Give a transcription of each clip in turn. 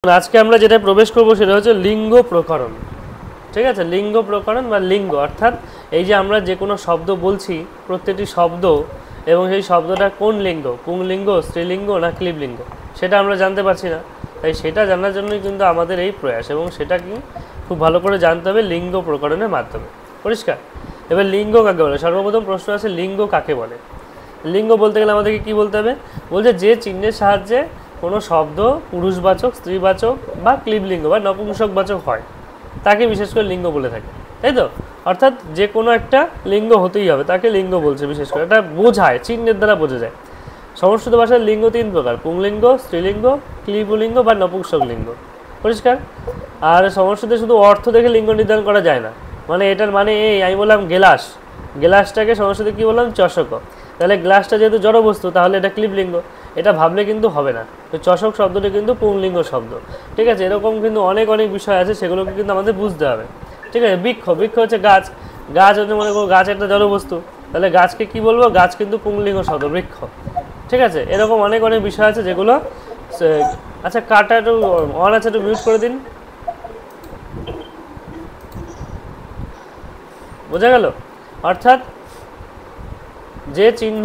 আজকে আমরা যেটা প্রবেশ করব সেটা হচ্ছে লিঙ্গ প্রকরণ। ঠিক আছে, লিঙ্গ প্রকরণ বা লিঙ্গ অর্থাৎ এই যে আমরা যে কোনো শব্দ বলছি প্রত্যেকটি শব্দ এবং সেই শব্দটা কোন লিঙ্গ, পুংলিঙ্গ, স্ত্রীলিঙ্গ না ক্লীবলিঙ্গ সেটা আমরা জানতে পারছি না। তাই সেটা জানার জন্যই কিন্তু আমাদের এই প্রয়াস, এবং সেটা কি খুব ভালো করে জানতে হবে লিঙ্গ প্রকরণের মাধ্যমে। পরিষ্কার? এবার লিঙ্গ কাকে বলে? সর্বপ্রথম প্রশ্ন আছে লিঙ্গ কাকে বলে। লিঙ্গ বলতে গেলে আমাদেরকে কী বলতে হবে? বলছে যে চিহ্নের সাহায্যে কোনো শব্দ পুরুষবাচক, স্ত্রীবাচক বা ক্লীবলিঙ্গ বা নপুংসকবাচক হয় তাকে বিশেষ করে লিঙ্গ বলে থাকে, তাই তো? অর্থাৎ যে কোনো একটা লিঙ্গ হতেই হবে, তাকে লিঙ্গ বলছে। বিশেষ করে এটা বোঝায়, চিহ্নের দ্বারা বোঝা যায়। সংস্কৃত ভাষায় লিঙ্গ তিন প্রকার: পুংলিঙ্গ, স্ত্রীলিঙ্গ, ক্লীবলিঙ্গ বা নপুংসক লিঙ্গ। পরিষ্কার? আর সংস্কৃতে শুধু অর্থ দেখে লিঙ্গ নির্ধারণ করা যায় না। মানে এটার মানে এই, আমি বললাম গ্লাস, গ্লাসটাকে সংস্কৃতে কী বললাম? চষক। তাহলে গ্লাসটা যেহেতু জড়বস্তু তাহলে এটা ক্লীবলিঙ্গ, এটা ভাবলে কিন্তু হবে না। তো চষক শব্দটি কিন্তু পুংলিঙ্গ শব্দ। ঠিক আছে, এরকম কিন্তু অনেক বিষয় আছে, সেগুলোকে কিন্তু আমাদের বুঝতে হবে। ঠিক আছে, বৃক্ষ, বৃক্ষ হচ্ছে গাছ, গাছ হচ্ছে মনে করো গাছ একটা জড়বস্তু, তাহলে গাছকে কি বলবো? গাছ কিন্তু পুংলিঙ্গ শব্দ, বৃক্ষ। ঠিক আছে, এরকম অনেক বিষয় আছে যেগুলো। আচ্ছা, কাটা একটু অন আছে, একটু মিউট করে দিন। বোঝা গেল? অর্থাৎ যে চিহ্ন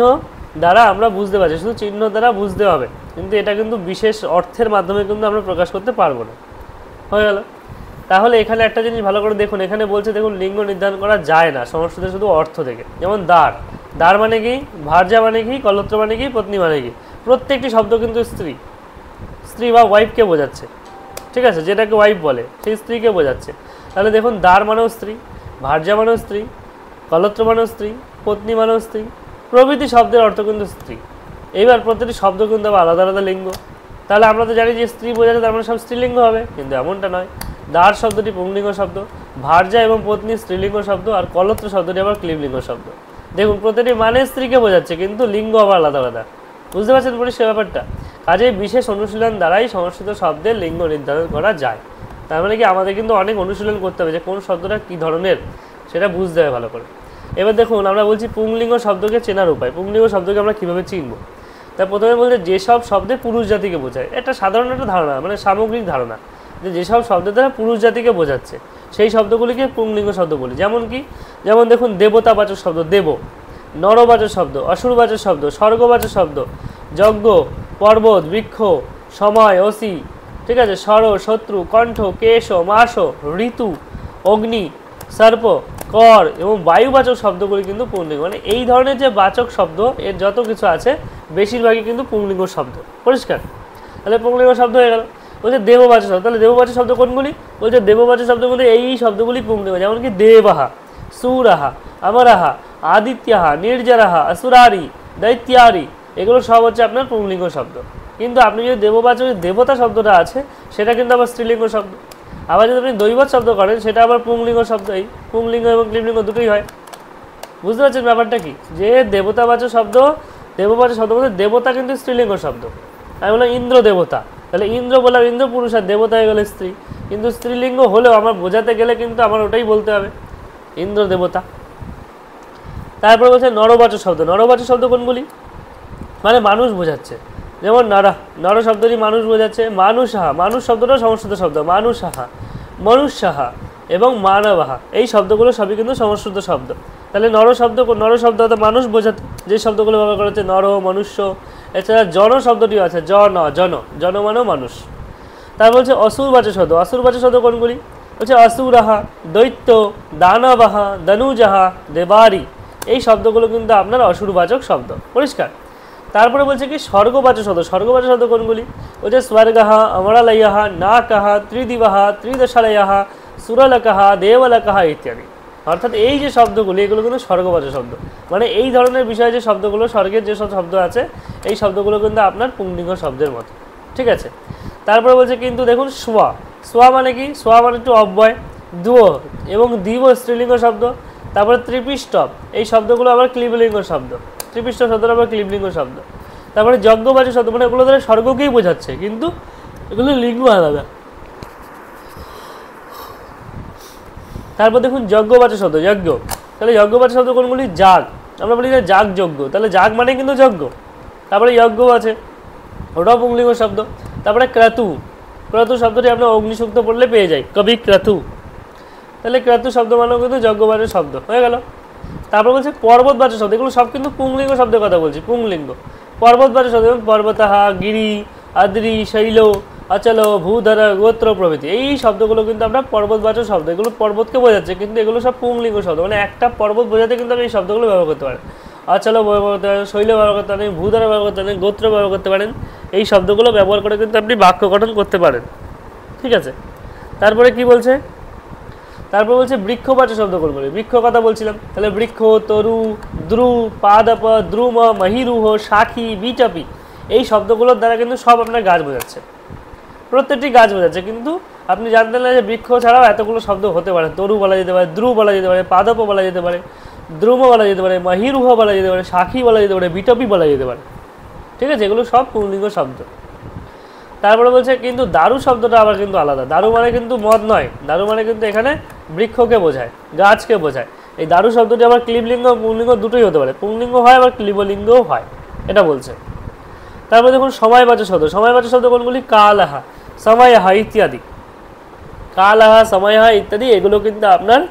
দ্বারা আমরা বুঝতে পারছি, শুধু চিহ্ন দ্বারা বুঝতে হবে, কিন্তু এটা কিন্তু বিশেষ অর্থের মাধ্যমে কিন্তু আমরা প্রকাশ করতে পারবো না। হয়ে গেল? তাহলে এখানে একটা জিনিস ভালো করে দেখুন, এখানে বলছে দেখুন লিঙ্গ নির্ধারণ করা যায় না সংস্কৃতে শুধু অর্থ থেকে। যেমন দ্বার, দ্বার মানে কি? ভার্যা মানে কি? কলত্র মানে কি? পত্নী মানে কি? প্রত্যেকটি শব্দ কিন্তু স্ত্রী, স্ত্রী বা ওয়াইফকে বোঝাচ্ছে। ঠিক আছে, যেটাকে ওয়াইফ বলে সেই স্ত্রীকে বোঝাচ্ছে। তাহলে দেখুন দ্বার মানেও স্ত্রী, ভার্যা মানেও স্ত্রী, কলত্র মানেও স্ত্রী, পত্নী মানেও স্ত্রী, প্রভৃতি শব্দের অর্থ কিন্তু স্ত্রী। এইবার প্রতিটি শব্দ কিন্তু আবার আলাদা আলাদা লিঙ্গ। তাহলে আমরা তো জানি যে স্ত্রী বোঝাচ্ছে তার মানে সব স্ত্রীলিঙ্গ হবে, কিন্তু এমনটা নয়। দ্বার শব্দটি পুংলিঙ্গ শব্দ, ভার্যা এবং পত্নী স্ত্রীলিঙ্গ শব্দ, আর কলত্র শব্দটি আবার ক্লীবলিঙ্গ শব্দ। দেখুন প্রতিটি মানে স্ত্রীকে বোঝাচ্ছে, কিন্তু লিঙ্গ আবার আলাদা আলাদা। বুঝতে পারছেন পরিষ্কার ব্যাপারটা? কাজে বিশেষ অনুশীলন দ্বারাই সংস্কৃত শব্দের লিঙ্গ নির্ধারণ করা যায়। তার মানে কি আমাদের কিন্তু অনেক অনুশীলন করতে হবে যে কোন শব্দটা কী ধরনের সেটা বুঝতে হবে ভালো করে। এবার দেখুন আমরা বলছি পুংলিঙ্গ শব্দকে চেনার উপায়। পুংলিঙ্গ শব্দকে আমরা কীভাবে চিনব? তা প্রথমে বলছে যেসব শব্দে পুরুষ জাতিকে বোঝায়। এটা সাধারণ একটা ধারণা, মানে সামগ্রিক ধারণা, যে যেসব শব্দের দ্বারা পুরুষ জাতিকে বোঝাচ্ছে সেই শব্দগুলিকে পুংলিঙ্গ শব্দ বলি। যেমন কি? যেমন দেখুন দেবতাবাচক শব্দ দেব, নরবাচক শব্দ অসুরবাচক শব্দ, স্বর্গবাচক শব্দ যজ্ঞ, পর্বত, বৃক্ষ, সময়, অসি। ঠিক আছে, স্বর, শত্রু, কণ্ঠ, কেশ, মাস, ঋতু, অগ্নি, সর্প, কর এবং বায়ুবাচক শব্দগুলি কিন্তু পুংলিঙ্গ। মানে এই ধরনের যে বাচক শব্দ এর যত কিছু আছে বেশিরভাগই কিন্তু পুংলিঙ্গ শব্দ। পরিষ্কার? তাহলে পুংলিঙ্গ শব্দ হয়ে গেল। বলছে দেববাচক শব্দ, তাহলে দেববাচক শব্দ কোনগুলি? বলছে দেববাচক শব্দের মধ্যে এই শব্দগুলি পুংলিঙ্গ। যেমন কি দেবাহা, সুরাহা, আমরাহা, আদিত্যাহা, নির্জারাহা, আসুরারি, দৈত্যারি, এগুলো সব হচ্ছে আপনার পুংলিঙ্গ শব্দ। কিন্তু আপনি যদি দেববাচক দেবতা শব্দটা আছে সেটা কিন্তু আবার স্ত্রীলিঙ্গ শব্দ। আবার যদি আপনি দৈবত শব্দ করেন সেটা আবার পুংলিঙ্গ শব্দ। এই পুংলিঙ্গ এবং ক্লীবলিঙ্গ দুটোই হয়। বুঝতে পারছেন ব্যাপারটা কি? যে দেবতাবাচক শব্দ, দেববাচক শব্দ বলতে দেবতা কিন্তু স্ত্রীলিঙ্গ শব্দ। আমি বললাম ইন্দ্র দেবতা, তাহলে ইন্দ্র বললাম ইন্দ্র পুরুষ, আর দেবতা হয়ে গেলে স্ত্রী। কিন্তু স্ত্রীলিঙ্গ হলেও আমার বোঝাতে গেলে কিন্তু আমার ওটাই বলতে হবে, ইন্দ্র দেবতা। তারপরে বলছে নরবাচক শব্দ। নরবাচক শব্দ কোনগুলি? মানে মানুষ বোঝাচ্ছে। যেমন নর, নর শব্দটি মানুষ বোঝাচ্ছে। মানুষাহা, মানুষ শব্দটা সংস্কৃত শব্দ, মানুষাহা, মনুষ্যাহা এবং মানবাহা, এই শব্দগুলো সবই কিন্তু সংস্কৃত শব্দ। তাহলে নর শব্দ, নর শব্দ অর্থাৎ মানুষ বোঝাতে যে শব্দগুলো ব্যবহার করা হচ্ছে নর, মনুষ্য। এছাড়া জন শব্দটিও আছে, জন মানেও মানুষ। তারপর বলছে অসুরবাচক শব্দ। অসুরবাচক শব্দ কোনগুলি? বলছে অসুরাহা, দৈত্য, দানবাহা, দনুজাহা, দেবারি, এই শব্দগুলো কিন্তু আপনার অসুরবাচক শব্দ। পরিষ্কার? তারপরে বলছে কি স্বর্গবাচক শব্দ। স্বর্গবাচক শব্দ কোনগুলি? বলছে স্বর্গাহা, অমরালয়াহা, নাকাহা, ত্রিদিবাহা, ত্রিদশালয়াহা, সুরলকাহা, দেবলকাহা ইত্যাদি। অর্থাৎ এই যে শব্দগুলি এগুলো কিন্তু স্বর্গবাচক শব্দ। মানে এই ধরনের বিষয়ে যে শব্দগুলো, স্বর্গের যেসব শব্দ আছে এই শব্দগুলো কিন্তু আপনার পুংলিঙ্গ শব্দের মতো। ঠিক আছে, তারপরে বলছে কিন্তু দেখুন সোয়া। সোয়া মানে কি? সোয়া মানে একটু অব্যয়, দুয় এবং দিব স্ত্রীলিঙ্গ শব্দ। তারপরে ত্রিপিষ্টপ, এই শব্দগুলো আবার ক্লীবলিঙ্গ শব্দ। ত্রিপিষ্টপ শব্দটা আবার ক্লীবলিঙ্গ শব্দ। তারপরে যজ্ঞবাচক শব্দ, মানে এগুলো ধরে স্বর্গকেই বোঝাচ্ছে, কিন্তু এগুলো লিঙ্গ আলাদা। তারপর দেখুন যজ্ঞবাচক শব্দ, যজ্ঞ। তাহলে যজ্ঞবাচক শব্দ কোনগুলি? যাগ, আমরা বলি যে যাগ যজ্ঞ, তাহলে যাগ মানে কিন্তু যজ্ঞ। তারপরে যজ্ঞ আছে, ওটাও পুংলিঙ্গ শব্দ। তারপরে ক্রাতু, ক্রতু শব্দটি আমরা অগ্নিসূক্ত পড়লে পেয়ে যাই, কবি ক্রতু। তাহলে ক্রতু শব্দ মানেও কিন্তু যজ্ঞবাচক শব্দ হয়ে গেল। তারপর বলছে পর্বতবাচক শব্দ, এগুলো সব কিন্তু পুংলিঙ্গ শব্দের কথা বলছি, পুংলিঙ্গ। পর্বতবাচক শব্দ যেমন পর্বতাহা, গিরি, আদ্রি, শৈল, অচল, ভূধর, গোত্র প্রভৃতি, এই শব্দগুলো কিন্তু আমরা পর্বতবাচক শব্দ, এগুলো পর্বতকে বোঝাচ্ছে, কিন্তু এগুলো সব পুংলিঙ্গ শব্দ, মানে একটা পর্বত বোঝাতে কিন্তু আপনি এই শব্দগুলো ব্যবহার করতে পারেন। অচল ব্যবহার করতে পারেন, শৈল ব্যবহার করতে পারেন, ভূধর ব্যবহার করতে পারেন, গোত্র ব্যবহার করতে পারেন, এই শব্দগুলো ব্যবহার করে কিন্তু আপনি বাক্য গঠন করতে পারেন। ঠিক আছে, তারপরে কি বলছে, তারপর বলছে বৃক্ষবাচক শব্দ কোনগুলো, বৃক্ষ কথা বলছিলাম, তাহলে বৃক্ষ, তরু, দ্রু, পাদপ, দ্রুম, মহিরুহ, শাখী, বিটপি, এই শব্দগুলোর দ্বারা কিন্তু সব আপনার গাছ বোঝাচ্ছে, প্রত্যেকটি গাছ বোঝাচ্ছে। কিন্তু আপনি জানতেন না যে বৃক্ষ ছাড়াও এতগুলো শব্দ হতে পারে, তরু বলা যেতে পারে, দ্রু বলা যেতে পারে, পাদপ বলা যেতে পারে, দ্রুম বলা যেতে পারে, মহিরুহ বলা যেতে পারে, শাখী বলা যেতে পারে, বিটপি বলা যেতে পারে। ঠিক আছে, এগুলো সব পুংলিঙ্গ শব্দ। তারপরে বলছে কিন্তু দারু শব্দটা আবার কিন্তু আলাদা, দারু মানে কিন্তু মদ নয়, দারু মানে কিন্তু এখানে বৃক্ষকে বোঝায়, গাছকে বোঝায়। এই দারু শব্দটি আবার ক্লিবলিঙ্গ পুংলিঙ্গ দুটোই হতে পারে, পুংলিঙ্গ হয় আবার ক্লিবলিঙ্গও হয়, এটা বলছে। তারপরে দেখুন সময়বাচক শব্দ, সময়বাচক শব্দ কোনগুলি, কালাহা, সময়হা ইত্যাদি, কালাহা, সময়হা ইত্যাদি, এগুলো কিন্তু আপনার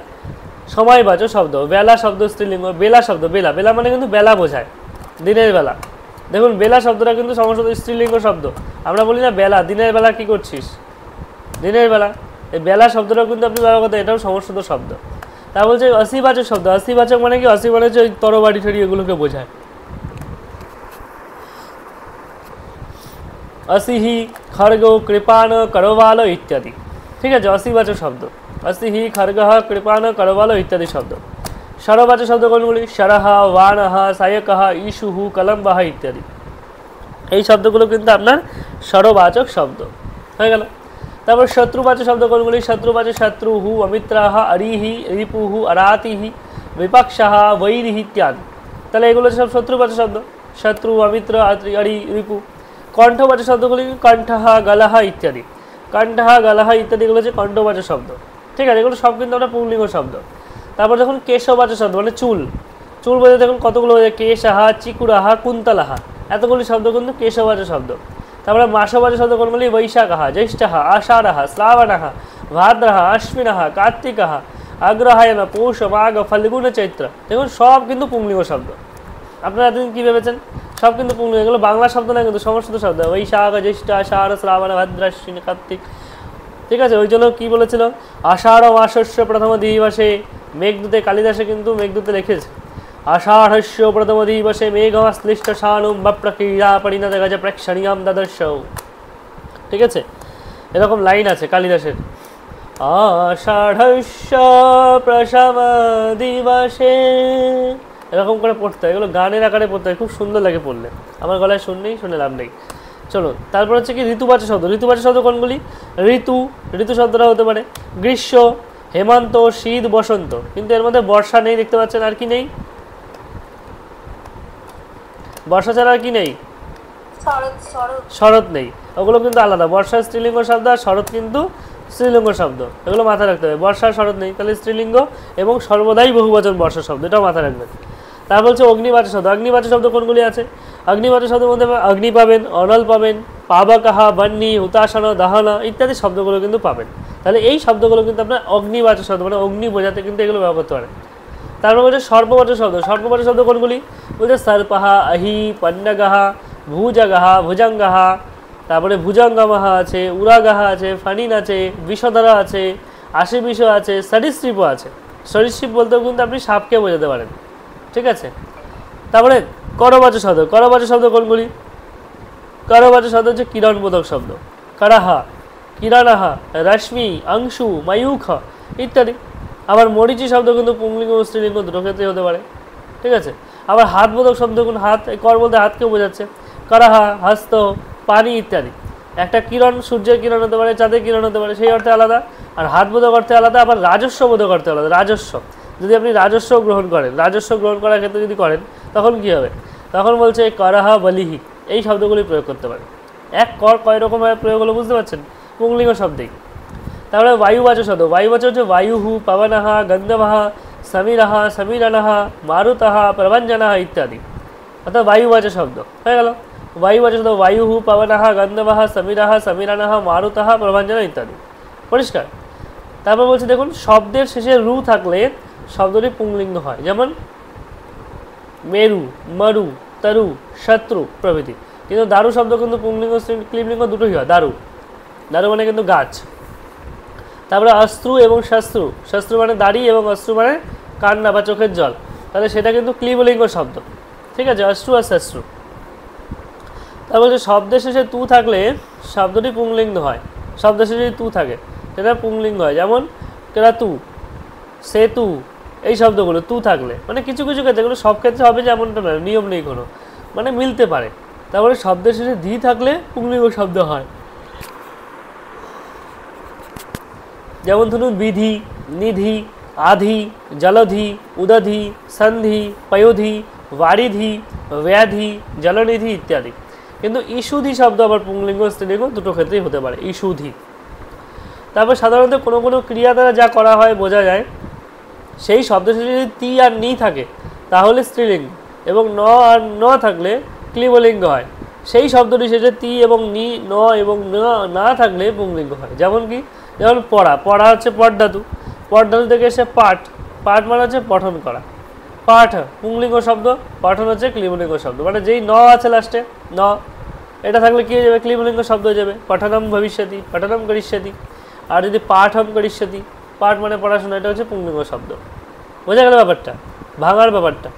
সময়বাচক শব্দ। বেলা শব্দ স্ত্রীলিঙ্গ, বেলা শব্দ, বেলা, বেলা মানে কিন্তু বেলা বোঝায়, দিনের বেলা। দেখুন বেলা শব্দটা কিন্তু সমস্ত স্ত্রীলিঙ্গ শব্দ, আমরা বলি না বেলা, দিনের বেলা কি করছিস, দিনের বেলা, এই বেলা শব্দটা কিন্তু আপনি ব্যবহার করতে, এটাও সমস্ত শব্দ। তা বলছে অসিবাচক শব্দ, অসিবাচক মানে কি, অসি মানে হচ্ছে ওই তরবারি ঠড়ি এগুলোকে বোঝায়, অসিহি, খড়গ, কৃপাণ, করবাল ইত্যাদি। ঠিক আছে, অসিবাচক শব্দ, অসিহি, খড়গ, কৃপাণ, করবাল ইত্যাদি শব্দ। স্বরবাচক শব্দ কোনগুলি, শরহ, বাণহ, সায়কহ, ইশুহু, কলম্বহ ইত্যাদি, এই শব্দগুলো কিন্তু আপনার স্বরবাচক শব্দ হয়ে গেল। তারপর শত্রুবাচক শব্দ কোনগুলি, শত্রুবাচক শত্রুহু, অমিত্রাহ, অরিহি, রিপুহু, অরাতিহি, বিপক্ষাহ, বৈরিহি ইত্যাদি। তাহলে এগুলো সব শত্রুবাচক শব্দ, শত্রু, অমিত্র, অরি, রিপু। কণ্ঠবাচক শব্দগুলি কণ্ঠহ, গলহ ইত্যাদি, কণ্ঠহ, গলহ ইত্যাদি এগুলো হচ্ছে কণ্ঠবাচক শব্দ। ঠিক আছে, এগুলো সব কিন্তু আমরা পুংলিঙ্গ শব্দ। তারপর দেখুন কেশবাচক শব্দ মানে চুল, চুল বলতে দেখুন কতগুলো বোঝায়, কেশাহা, চিকুরাহা, কুন্তলাহা, এতগুলি শব্দ কিন্তু কেশবাচক শব্দ। তারপরে মাসবাচক শব্দ কোনগুলি, বৈশাখাহা, জ্যৈষ্ঠা, আষাঢ়, শ্রাবণহ, ভাদ্রহ, আশ্বিনহ, কার্তিকহ, অগ্রহায়ণ, পৌষ, মাঘ, ফাল্গুন, চৈত্র, দেখুন সব কিন্তু পুংলিঙ্গ শব্দ। আপনারা এতদিন কী ভেবেছেন, সব কিন্তু পুংলিঙ্গ, এগুলো বাংলা শব্দ না কিন্তু সমস্ত শব্দ, বৈশাখ, জ্যৈষ্ঠ, আষাঢ়, শ্রাবণ, ভাদ্র, আশ্বিন, কার্তিক। ঠিক আছে, ওই জন্য কী বলেছিল, আষাঢ় মাসস্য প্রথম দিবসে, মেঘদূতে, কালিদাসে কিন্তু মেঘদূতে লিখেছে, আষাঢ়স্য প্রথম দিবসে মেঘশ্লিষ্ট শানুম বপ্রক্রিয়া পরিণত গজ প্রেক্ষণীয়ম দদর্শ। ঠিক আছে, এরকম লাইন আছে কালিদাসের, আষাঢ়স্য প্রথম দিবসে, এরকম করে পড়তে হয়, এগুলো গানের আকারে পড়তে হয়, খুব সুন্দর লাগে পড়লে, আমার গলায় শুনলেই শুনে লাভ নেই। চলো, তারপর হচ্ছে কি ঋতুবাচক শব্দ, ঋতুবাচক শব্দ কোনগুলি, ঋতু, ঋতু শব্দটা হতে পারে গ্রীষ্ম, হেমন্ত, শীত, বসন্ত, কিন্তু এর মধ্যে বর্ষা নেই, দেখতে পাচ্ছেন, আর কি নেই, বর্ষা ছাড়া আর কি নেই, শরৎ নেই, ওগুলো কিন্তু আলাদা, বর্ষা স্ত্রীলিঙ্গ শব্দ আর শরৎ কিন্তু স্ত্রীলিঙ্গ শব্দ, এগুলো মাথায় রাখতে হবে। বর্ষা শরৎ নেই, তাহলে স্ত্রীলিঙ্গ এবং সর্বদাই বহুবচন বর্ষা শব্দ, এটাও মাথায় রাখবেন। তারপর হচ্ছে অগ্নিবাচক শব্দ, অগ্নিবাচক শব্দ কোনগুলি আছে, অগ্নিবাচক শব্দের মধ্যে অগ্নি পাবেন, অনল পাবেন, পাবকাহা, বন্যী, হুতাসন, দহন ইত্যাদি শব্দগুলো কিন্তু পাবেন। তাহলে এই শব্দগুলো কিন্তু আপনার অগ্নিবাচক শব্দ, মানে অগ্নি বোঝাতে কিন্তু এগুলো ব্যবহার করতে পারেন। তারপর হচ্ছে সর্পবাচক শব্দ, সর্পবাচক শব্দ কোনগুলি বলছে, সর্পহা, আহি, পন্নগাহা, ভুজগাহা, ভুজঙ্গাহা, তারপরে ভুজঙ্গমাহা আছে, উরাগাহা আছে, ফানিন আছে, বিষধরা আছে, আশিবিষ আছে, সরীসৃপ আছে, সরীসৃপ বলতেও কিন্তু আপনি সাপকে বোঝাতে পারেন। ঠিক আছে, তারপরে করবাচক শব্দ, করবাচক শব্দ কোনগুলি, করবাচক শব্দ হচ্ছে কিরণবোধক শব্দ, করাহা, কিরণাহা, রশ্মি, অংশু, ময়ূখ ইত্যাদি। আবার মরিচি শব্দ কিন্তু পুংলিঙ্গ ও স্ত্রীলিঙ্গ দুটো ক্ষেত্রেই হতে পারে। ঠিক আছে, আবার হাতবোধক শব্দ কোন, হাত, কর বলতে হাতকেও বোঝাচ্ছে, করাহা, হস্ত, পানি ইত্যাদি। একটা কিরণ সূর্যের কিরণ হতে পারে, চাঁদের কিরণ হতে পারে, সেই অর্থে আলাদা, আর হাতবোধক অর্থে আলাদা, আবার রাজস্ব বোধক অর্থে আলাদা। রাজস্ব, যদি আপনি রাজস্ব গ্রহণ করেন, রাজস্ব গ্রহণ করার ক্ষেত্রে যদি করেন, তখন কী হবে, তখন বলছে করাহা, বলিহি, এই শব্দগুলি প্রয়োগ করতে পারে। এক কর কয় রকমভাবে প্রয়োগ হলো বুঝতে পারছেন, পুংলিঙ্গ শব্দেই। তারপরে বায়ুবাচক শব্দ, বায়ুবাচক হচ্ছে বায়ুহু, পবনহ, গন্ধবহ, সমীরহ, সমীরণহ, মারুতহ, প্রভঞ্জনহ ইত্যাদি, অর্থাৎ বায়ুবাচক শব্দ হয়ে গেল। বায়ু আছে শুধু বায়ু, পবনঃ, গন্ধবঃ, সমীরঃ, সমীরানঃ, মারুতঃ, প্রভঞ্জনঃ ইত্যাদি। পরিষ্কার। তারপর বলছে দেখুন শব্দের শেষে রু থাকলে শব্দটি পুংলিঙ্গ হয়, যেমন মেরু, মরু, তরু, শত্রু প্রভৃতি। কিন্তু দারু শব্দ কিন্তু পুংলিঙ্গ স্ত্রীলিঙ্গ দুটোই হয়। দারু, দারু মানে কিন্তু গাছ। তারপরে অশ্রু এবং শস্ত্রু, শস্ত্রু মানে দাড়ি এবং অশ্রু মানে কান্না বা চোখের জল, তাহলে সেটা কিন্তু ক্লিবলিঙ্গ শব্দ। ঠিক আছে, অশ্রু আর শস্ত্রু। তারপর শব্দের শেষে তু থাকলে শব্দটি পুংলিঙ্গ হয়। শব্দের শেষে তু থাকে সেটা পুংলিঙ্গ হয়, যেমন ক্রাতু, সেতু, এই শব্দগুলো তু থাকলে, মানে কিছু কিছু ক্ষেত্রে, এগুলো সব ক্ষেত্রে হবে যেমনটা নয়, নিয়ম নেই কোনো, মানে মিলতে পারে। তারপরে শব্দের শেষে ধি থাকলে পুংলিঙ্গ শব্দ হয়, যেমন ধরুন বিধি, নিধি, আধি, জলধি, উদধি, সন্ধি, পয়োধি, বারিধি, ব্যাধি, জলনিধি ইত্যাদি। কিন্তু ইসুধি শব্দ আবার পুংলিঙ্গ স্ত্রীলিঙ্গ দুটো ক্ষেত্রেই হতে পারে, ইসুধি। তারপর সাধারণত কোনো কোনো ক্রিয়া দ্বারা যা করা হয় বোঝা যায়, সেই শব্দের শেষে যদি তি আর নি থাকে তাহলে স্ত্রীলিঙ্গ, এবং ন আর ন থাকলে ক্লিবলিঙ্গ হয়। সেই শব্দটি শেষে তি এবং নি, ন এবং না থাকলে পুংলিঙ্গ হয়। যেমন কি, যেমন পড়া, পড়া হচ্ছে পট ধাতু, পট ধাতু থেকে এসে পাঠ, পাঠ মানে হচ্ছে পঠন করা, পাঠ পুংলিঙ্গ শব্দ, পঠন হচ্ছে ক্লিবলিঙ্গ শব্দ। মানে যেই ন আছে লাস্টে, ন, এটা থাকলে কী হয়ে যাবে, ক্লিবলিঙ্গ শব্দ হয়ে যাবে, পঠনম ভবিষ্যতি, পঠনম করিষ্যতি। আর যদি পাঠম করিষ্যতি, পাঠ মানে পড়াশোনা, এটা হচ্ছে পুংলিঙ্গ শব্দ। বোঝা গেল ব্যাপারটা, ভাঙার ব্যাপারটা।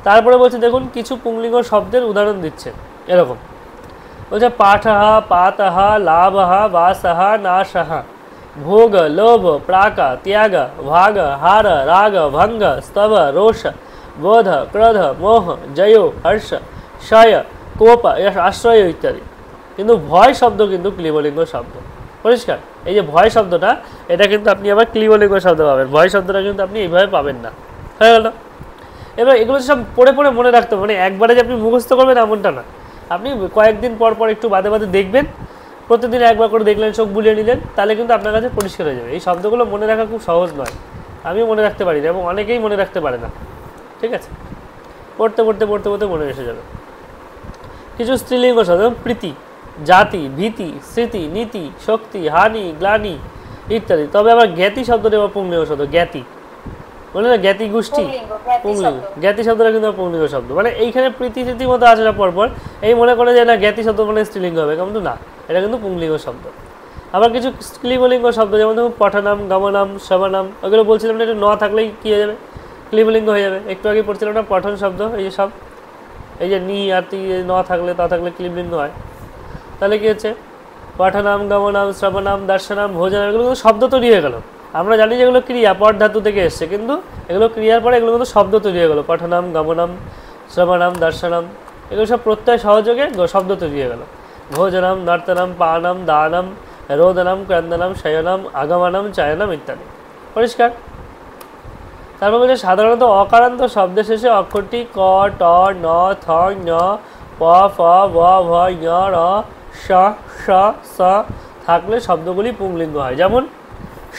তারপরে বলছে দেখুন কিছু পুংলিঙ্গ শব্দের উদাহরণ দিচ্ছে এরকম, বলছে পাঠঃ, পাতঃ, লাভঃ, বাসঃ, নাশঃ, ভোগ, লোভ, প্রাক, ত্যাগ, ভাগ, হার, রাগ, ভঙ্গ, স্তব, রোষ, বোধ, ক্রোধ, মোহ, জয়, হর্ষ, শয়, কোপ, আশ্রয় ইত্যাদি। কিন্তু ভয় শব্দ কিন্তু ক্লিবলিঙ্গ শব্দ। পরিষ্কার, এই যে ভয় শব্দটা, এটা কিন্তু আপনি আবার ক্লিবলিঙ্গ শব্দ পাবেন, ভয় শব্দটা কিন্তু আপনি এইভাবে পাবেন না। হয়ে গেল। এবার এগুলো সব পড়ে পড়ে মনে রাখতে হবে, মানে একবারে যে আপনি মুখস্থ করবেন এমনটা না, আপনি কয়েকদিন পর পর একটু বাদে বাদে দেখবেন, প্রতিদিন একবার করে দেখলেন, চোখ বুলিয়ে নিলেন, তাহলে কিন্তু আপনার কাছে পরিষ্কার হয়ে যাবে। এই শব্দগুলো মনে রাখা খুব সহজ নয়, আমিও মনে রাখতে পারি না এবং অনেকেই মনে রাখতে পারে না। ঠিক আছে, পড়তে পড়তে পড়তে পড়তে মনে এসে যাবে। কিছু স্ত্রীলিঙ্গ শব্দ, যেমন প্রীতি, জাতি, ভীতি, স্মৃতি, নীতি, শক্তি, হানি, গ্লানি ইত্যাদি। তবে আবার জ্ঞাতি শব্দটি আবার পুংলিঙ্গ শব্দ, জ্ঞাতি, বলে না জ্ঞাতি গোষ্ঠী, পুংলিঙ্গ। জ্ঞাতি শব্দটা কিন্তু পুংলিঙ্গ শব্দ, মানে এইখানে প্রীতি স্মৃতি মতো আছে না পরপর, এই মনে করে যে না জ্ঞাতি শব্দ মানে স্ত্রীলিঙ্গ হবে, কিন্তু না, এটা কিন্তু পুংলিঙ্গ শব্দ। আবার কিছু ক্লিবলিঙ্গ শব্দ, যেমন ধরুন পঠনাম, গমনাম, শ্রবণাম, ওগুলো বলছিলাম না, একটু ন থাকলেই কী হয়ে যাবে, ক্লিবলিঙ্গ হয়ে যাবে। একটু আগে পড়ছিলাম না পঠন শব্দ, এই যে সব, এই যে নি আর তি ন থাকলে, তা থাকলে ক্লিবলিঙ্গ হয়। তাহলে কী হচ্ছে, পঠনাম, গমনাম, শ্রবণাম, দর্শনাম, ভোজনাম, এগুলো কিন্তু শব্দ তৈরি হয়ে গেল। আমরা জানি যে এগুলো ক্রিয়া, পট ধাতু থেকে এসছে, কিন্তু এগুলো ক্রিয়ার পরে এগুলো কিন্তু শব্দ তৈরি হয়ে গেলো। পঠনাম, গমনাম, শ্রবণাম, দর্শনাম, এগুলো সব প্রত্যয় সহযোগে শব্দ তৈরি হয়ে গেল। ভোজনাম, নর্তনাম, পানাম, দানাম, রোদনাম, ক্রন্দনাম, শয়নাম, আগমনাম, চয়নাম ইত্যাদি। পরিষ্কার। তারপর বলছে সাধারণত অকারান্ত শব্দের শেষে অক্ষরটি ক, ট, ন, থ, ঞ, প, ফ, ব, ভ, ঞ, র, স, স, স থাকলে শব্দগুলি পুংলিঙ্গ হয়। যেমন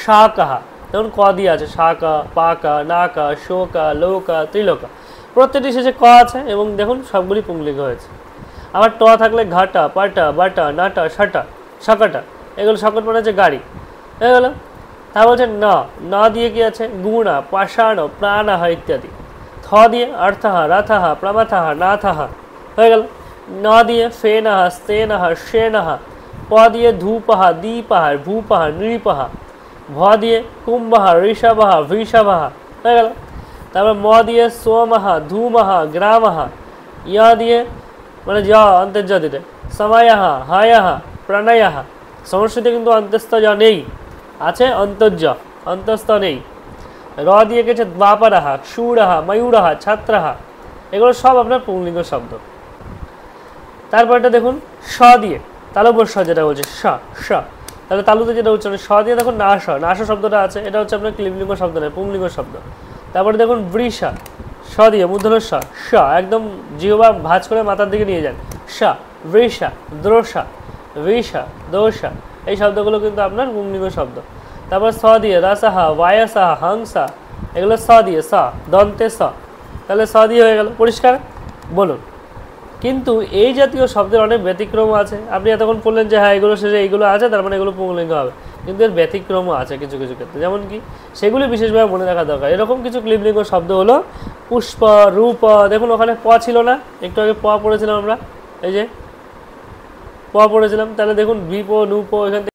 শাকাহা, যেমন ক দিয়ে আছে, শাকা, পাকা, নাকা, শোকা, লৌকা, ত্রিলোকা, প্রত্যেকটি শেষে ক আছে এবং দেখুন সবগুলি পুংলিঙ্গ হয়েছে। আবার ট থাকলে ঘাটা, পাটা, বাটা, নাটা, সাটা, সকাটা, এগুলো সকট মানে হচ্ছে গাড়ি, হয়ে গেল। তা বলছে ন দিয়ে কি আছে, গুণা, পাষাণ, প্রাণাহা ইত্যাদি। থ দিয়ে অর্থাহা, রথাহা, প্রমাথাহা, নাথাহা, হয়ে গেল। ন দিয়ে ফেনাহা, স্তেনাহা, শেনাহা। প দিয়ে ধূপাহা, দীপাহা, ভূপাহা, নৃপাহা। ভ দিয়ে কুম্বাহা, ঋষভাহা, বৃষভাহা, হয়ে গেল। তারপর ম দিয়ে সোমাহা, ধূমাহা, গ্রামাহা। ইয়া দিয়ে মানে জ, অন্তর্জ দিতে, সময়াহা, হায়াহা, প্রণয়াহা। সংস্কৃতে কিন্তু অন্তস্থ জ নেই, আছে অন্তর্জ, অন্তস্থ নেই। র দিয়ে গেছে দ্বাপরাহা, ক্ষুরাহা, ময়ূরাহা, ছাত্রাহা, এগুলো সব আপনার পুংলিঙ্গ শব্দ। তারপরটা দেখুন স দিয়ে, তালব্য স যেটা বলছে, স, স, তাহলে তালুতে যেটা উচ্চারণ, স দিয়ে দেখুন নাশ, নাশ শব্দটা আছে, এটা হচ্ছে আপনার ক্লিবলিঙ্গ শব্দ নয়, পুংলিঙ্গ শব্দ। তারপরে দেখুন বৃষা, স দিয়ে মূর্ধন্য স, স একদম জিহ্বা ভাঁজ করে মাথার দিকে নিয়ে যান, স, বৃষা, দ্রোষা, বৃষা, দোষা, এই শব্দগুলো কিন্তু আপনার পুংলিঙ্গ শব্দ। তারপর স দিয়ে রসাহা, বায়াসাহা, হংসা, এগুলো স দিয়ে, স দন্তে স, তাহলে স দিয়ে হয়ে গেল। পরিষ্কার, বলুন। কিন্তু এই জাতীয় শব্দের অনেক ব্যতিক্রম আছে। আপনি এতক্ষণ বললেন যে হ্যাঁ এগুলো শেষে এইগুলো আছে, তার মানে এগুলো পুংলিঙ্গ হবে, কিন্তু এর ব্যতিক্রমও আছে কিছু কিছু ক্ষেত্রে। যেমন কি সেগুলি বিশেষভাবে মনে রাখা দরকার। এরকম কিছু ক্লিবলিঙ্গ শব্দ হলো পুষ্প, রূপ। দেখুন ওখানে প ছিল না, একটু আগে প পড়েছিলাম আমরা, এই যে প পড়েছিলাম, তাহলে দেখুন বিপ, নূপ, এখান থেকে